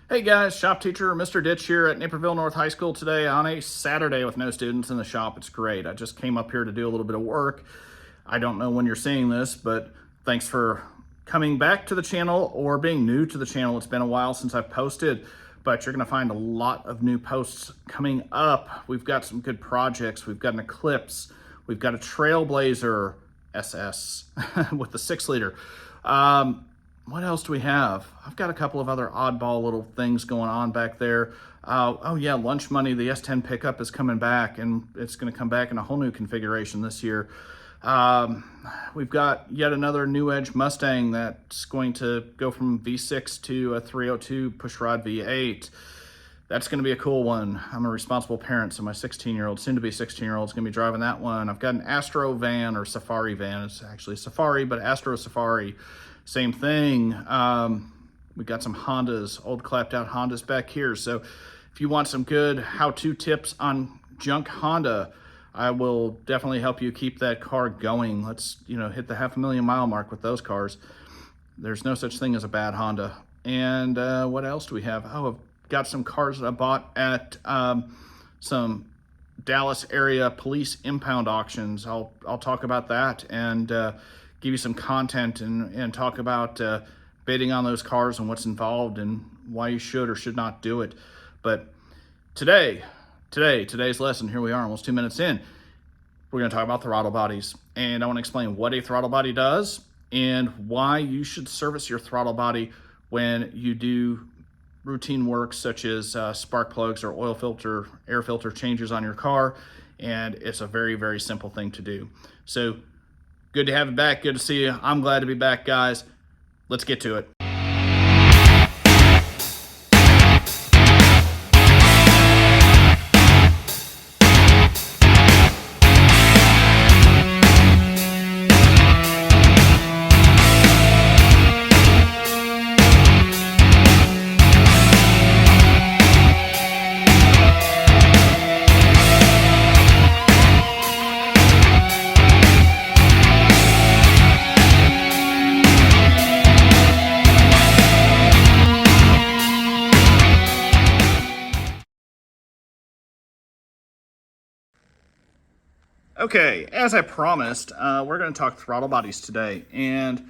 Hey guys, shop teacher Mr. Ditch here at Naperville North High School today on a Saturday with no students in the shop. It's great. I just came up here to do a little bit of work. I don't know when you're seeing this, but thanks for coming back to the channel or being new to the channel. It's been a while since I've posted, but you're gonna find a lot of new posts coming up. We've got some good projects. We've got an Eclipse. We've got a Trailblazer SS with the 6-liter. What else do we have? I've got a couple of other oddball little things going on back there. Oh yeah, Lunch Money, the S10 pickup is coming back, and it's gonna come back in a whole new configuration this year. We've got yet another New Edge Mustang that's going to go from V6 to a 302 pushrod V8. That's going to be a cool one. I'm a responsible parent, so my 16-year-old, soon-to-be 16-year-old, is going to be driving that one. I've got an Astro van, or Safari van. It's actually Safari, but Astro Safari, same thing. We got some Hondas, old clapped-out Hondas back here. So if you want some good how-to tips on junk Honda, I will definitely help you keep that car going. Let's, hit the 500,000 mile mark with those cars. There's no such thing as a bad Honda. And what else do we have? Oh, I've got some cars that I bought at some Dallas area police impound auctions. I'll talk about that and give you some content and talk about bidding on those cars and what's involved and why you should or should not do it. But today's lesson, here we are almost 2 minutes in, we're going to talk about throttle bodies, and I want to explain what a throttle body does and why you should service your throttle body when you do routine work such as spark plugs or oil filter, air filter changes on your car. And it's a very, very simple thing to do. So good to have you back. Good to see you. I'm glad to be back, guys. Let's get to it. Okay, as I promised, we're going to talk throttle bodies today. And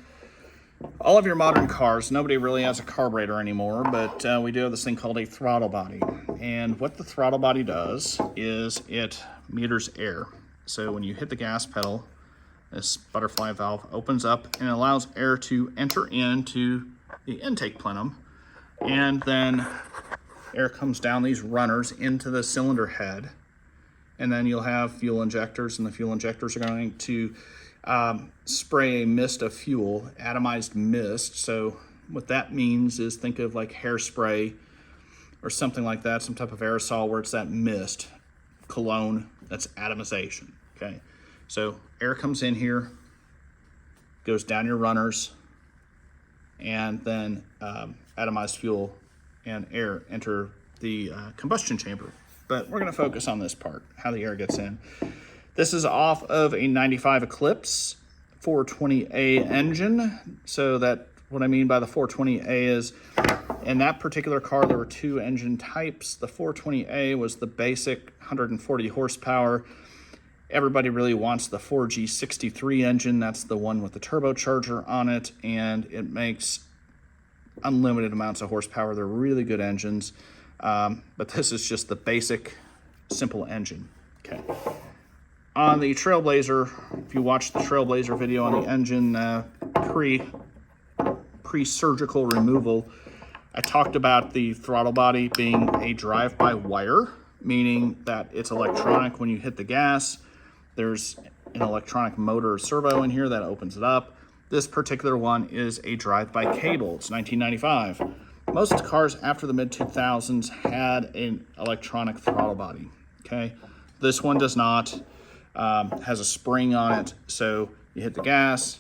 all of your modern cars, nobody really has a carburetor anymore, but we do have this thing called a throttle body. And what the throttle body does is it meters air. So when you hit the gas pedal, this butterfly valve opens up and allows air to enter into the intake plenum. And then air comes down these runners into the cylinder head. And then you'll have fuel injectors, and the fuel injectors are going to spray a mist of fuel, atomized mist. So what that means is think of like hairspray or something like that, some type of aerosol where it's that mist, cologne, that's atomization, okay? So air comes in here, goes down your runners, and then atomized fuel and air enter the combustion chamber. But we're going to focus on this part, how the air gets in. This is off of a 95 Eclipse 420A engine. So that what I mean by the 420A is in that particular car, there were two engine types. The 420A was the basic 140 horsepower. Everybody really wants the 4G63 engine. That's the one with the turbocharger on it, and it makes unlimited amounts of horsepower. They're really good engines. But this is just the basic, simple engine, okay? On the Trailblazer, if you watch the Trailblazer video on the engine pre-surgical removal, I talked about the throttle body being a drive-by-wire, meaning that it's electronic. When you hit the gas, there's an electronic motor or servo in here that opens it up. This particular one is a drive-by cable. It's 1995. Most cars after the mid-2000s had an electronic throttle body, okay? This one does not, has a spring on it, so you hit the gas,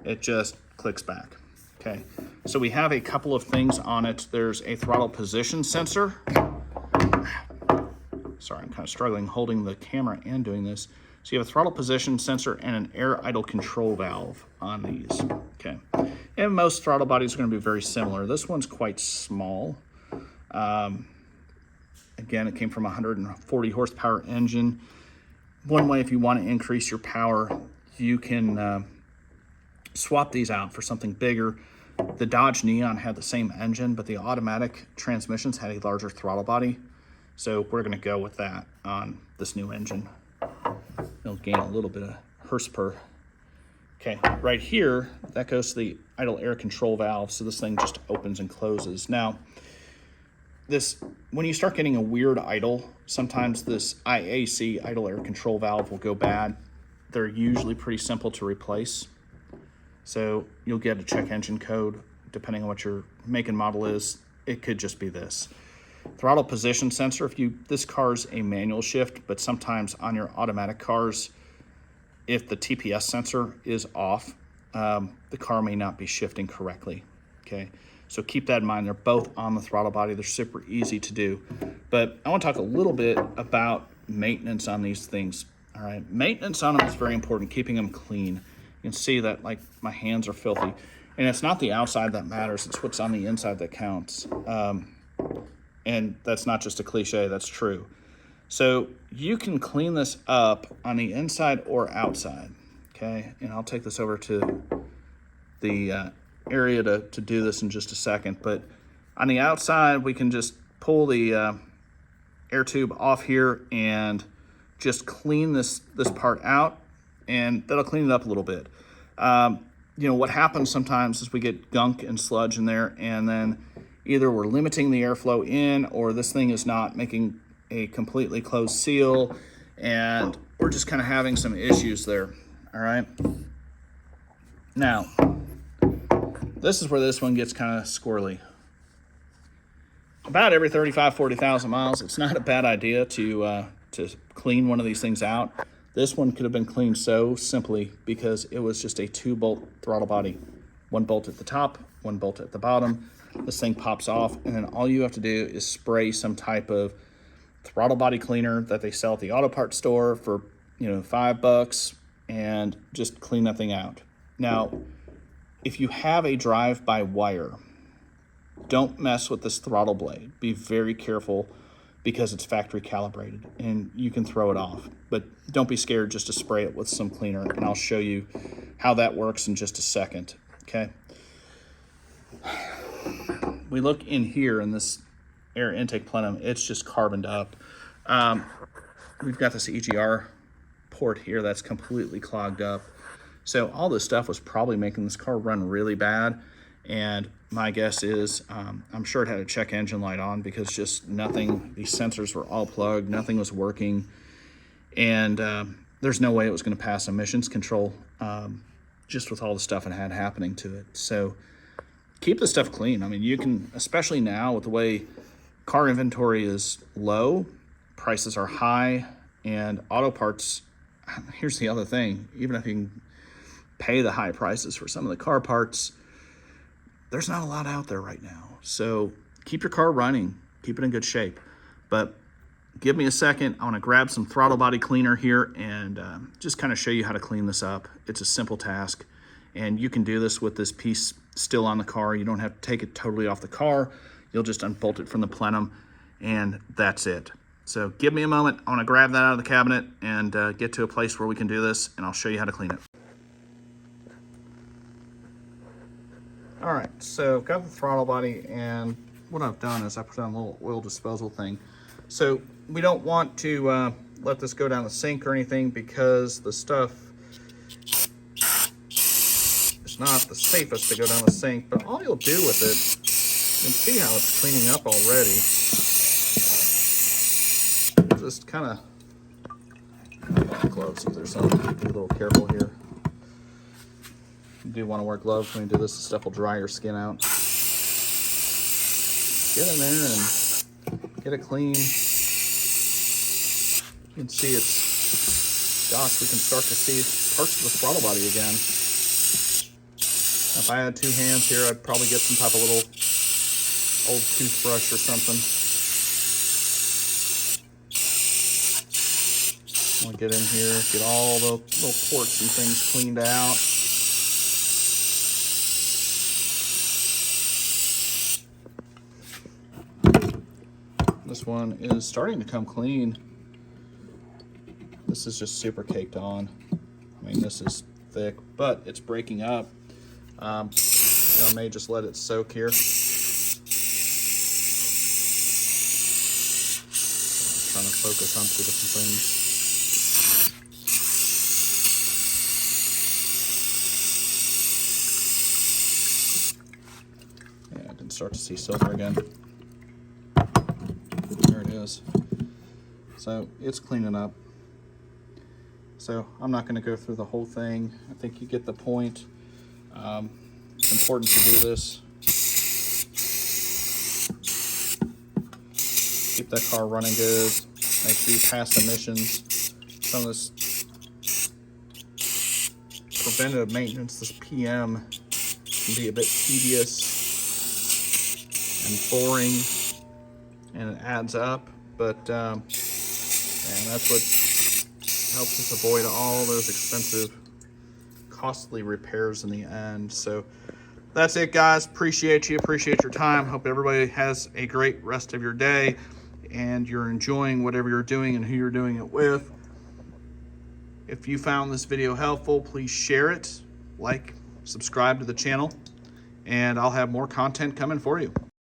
it just clicks back, okay? So we have a couple of things on it. There's a throttle position sensor. Sorry, I'm kind of struggling holding the camera and doing this. So you have a throttle position sensor and an air idle control valve on these, okay? And most throttle bodies are going to be very similar. This one's quite small. Again, it came from a 140 horsepower engine. One way, if you want to increase your power, you can swap these out for something bigger. The Dodge Neon had the same engine, but the automatic transmissions had a larger throttle body. So we're going to go with that on this new engine. It'll gain a little bit of horsepower. Okay, right here, that goes to the idle air control valve, so this thing just opens and closes. Now, when you start getting a weird idle, sometimes this IAC, idle air control valve, will go bad. They're usually pretty simple to replace. So you'll get a check engine code, depending on what your make and model is. It could just be this. Throttle position sensor, this car's a manual shift, but sometimes on your automatic cars, if the TPS sensor is off, the car may not be shifting correctly, okay? So keep that in mind. They're both on the throttle body. They're super easy to do. But I want to talk a little bit about maintenance on these things, all right? Maintenance on them is very important, keeping them clean. You can see that, like, my hands are filthy. And it's not the outside that matters. It's what's on the inside that counts. And that's not just a cliche. That's true. So you can clean this up on the inside or outside, okay? And I'll take this over to the area to do this in just a second. But on the outside, we can just pull the air tube off here and just clean this part out, and that'll clean it up a little bit. You know, what happens sometimes is we get gunk and sludge in there, and then either we're limiting the airflow in, or this thing is not making a completely closed seal, and we're just kind of having some issues there, all right? Now, this is where this one gets kind of squirrely. About every 40,000 miles, it's not a bad idea to clean one of these things out. This one could have been cleaned so simply because it was just a 2-bolt throttle body. 1 bolt at the top, 1 bolt at the bottom. This thing pops off, and then all you have to do is spray some type of throttle body cleaner that they sell at the auto parts store for, $5, and just clean that thing out. Now, if you have a drive-by-wire, don't mess with this throttle blade. Be very careful because it's factory calibrated and you can throw it off. But don't be scared just to spray it with some cleaner, and I'll show you how that works in just a second, okay? We look in here in this air intake plenum, it's just carboned up. We've got this EGR port here that's completely clogged up. So all this stuff was probably making this car run really bad. And my guess is, I'm sure it had a check engine light on because just nothing, these sensors were all plugged, nothing was working. And there's no way it was going to pass emissions control just with all the stuff it had happening to it. So keep the stuff clean. I mean, you can, especially now with the way car inventory is low, prices are high, and auto parts, here's the other thing, even if you can pay the high prices for some of the car parts, there's not a lot out there right now. So keep your car running, keep it in good shape. But give me a second. I want to grab some throttle body cleaner here and just kind of show you how to clean this up. It's a simple task, and you can do this with this piece still on the car. You don't have to take it totally off the car. You'll just unbolt it from the plenum, and that's it. So give me a moment. I want to grab that out of the cabinet and get to a place where we can do this, and I'll show you how to clean it. All right, so I've got the throttle body, and what I've done is I put on a little oil disposal thing. So we don't want to let this go down the sink or anything because the stuff is not the safest to go down the sink, but all you'll do with it, you can see how it's cleaning up already. Just kind of, gloves either, so be a little careful here. You do want to wear gloves when you do this. The stuff will dry your skin out. Get in there and get it clean. You can see it's, gosh, we can start to see parts of the throttle body again. If I had 2 hands here, I'd probably get some type of little old toothbrush or something. I'm gonna get in here, get all the little ports and things cleaned out. This one is starting to come clean. This is just super caked on. I mean, this is thick, but it's breaking up. You know, I may just let it soak here. Trying to focus on 2 different things. Yeah, I can start to see silver again. There it is. So it's cleaning up. So I'm not going to go through the whole thing. I think you get the point. It's important to do this. Keep that car running good. Make sure you pass emissions. Some of this preventative maintenance, this PM, can be a bit tedious and boring, and it adds up. But and that's what helps us avoid all those expensive, costly repairs in the end. So that's it, guys. Appreciate you. Appreciate your time. Hope everybody has a great rest of your day and you're enjoying whatever you're doing and who you're doing it with. If you found this video helpful, please share it, like, subscribe to the channel, and I'll have more content coming for you.